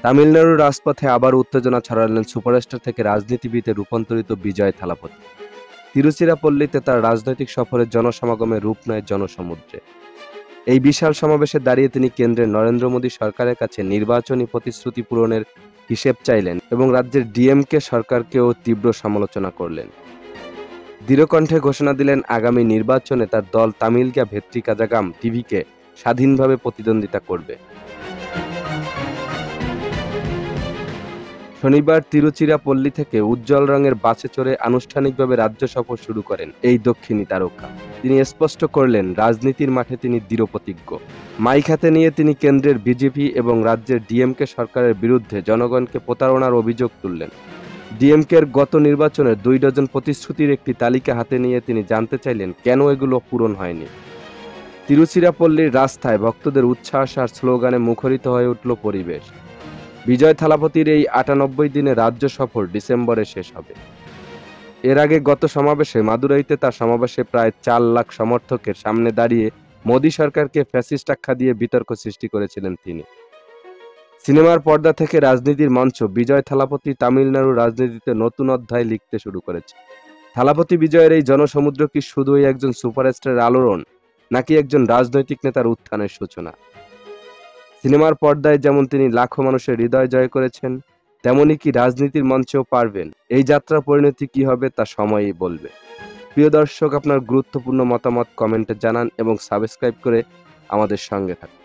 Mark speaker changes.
Speaker 1: তামিলনাড়ুর রাজপথে আবার উত্তেজনা ছড়ালেন সুপারস্টার থেকে রাজনীতিবিদে রূপান্তরিত বিজয় থালাপতি। তিরুচিরাপল্লীতে তার রাজনৈতিক সফরের জনসমাগমে রূপ নেয় জনসমুদ্রে। এই বিশাল সমাবেশে দাঁড়িয়ে তিনি কেন্দ্রের নরেন্দ্র মোদী সরকারের কাছে নির্বাচনী প্রতিশ্রুতি পূরণের হিসেব চাইলেন এবং রাজ্যের ডিএমকে সরকারকেও তীব্র সমালোচনা করলেন। দৃঢ়কণ্ঠে ঘোষণা দিলেন আগামী নির্বাচনে তার দল তামিলগা ভেত্রিকাজাগাম টিভিকে স্বাধীনভাবে প্রতিদ্বন্দ্বিতা করবে। শনিবার তিরুচিরাপল্লী থেকে উজ্জ্বল রঙের বাসে চড়ে আনুষ্ঠানিকভাবে রাজ্য সফর শুরু করেন এই দক্ষিণী তারকা। তিনি স্পষ্ট করলেন, রাজনীতির মাঠে তিনি দৃঢ়প্রতিজ্ঞ। মাইক হাতে নিয়ে তিনি কেন্দ্রের বিজেপি এবং রাজ্যের ডিএমকে সরকারের বিরুদ্ধে জনগণকে প্রতারণার অভিযোগ তুললেন। ডিএমকের গত নির্বাচনের 2 ডজন প্রতিশ্রুতির একটি তালিকা হাতে নিয়ে তিনি জানতে চাইলেন কেন এগুলো পূরণ হয়নি। তিরুচিরাপল্লীর রাস্তায় ভক্তদের উচ্ছ্বাস আর স্লোগানে মুখরিত হয়ে উঠল পরিবেশ। বিজয় থালাপতির এই 98 দিনের রাজ্য সফর ডিসেম্বরে শেষ হবে। এর আগে গত সমাবেশে মাদুরাইতে তার সমাবেশে প্রায় 4 লাখ সমর্থকের সামনে দাঁড়িয়ে মোদী সরকারকে ফ্যাসিস্ট আখ্যা দিয়ে বিতর্ক সৃষ্টি করেছিলেন তিনি। সিনেমার পর্দা থেকে রাজনীতির মঞ্চ বিজয় থালাপতি তামিলনাড়ুর রাজনীতিতে নতুন অধ্যায় লিখতে শুরু করেছে। থালাপতি বিজয়ের এই জনসমুদ্র কি শুধুই একজন সুপারস্টারের আলোড়ন, নাকি একজন রাজনৈতিক নেতার উত্থানের সূচনা? সিনেমার পর্দায় যেমন তিনি লাখো মানুষের হৃদয় জয় করেছেন, তেমনি কি রাজনীতির মঞ্চেও পারবেন? এই যাত্রার পরিণতি কি হবে তা সময়ই বলবে। প্রিয় দর্শক, আপনার গুরুত্বপূর্ণ মতামত কমেন্টে জানান এবং সাবস্ক্রাইব করে আমাদের সঙ্গে থাকুন।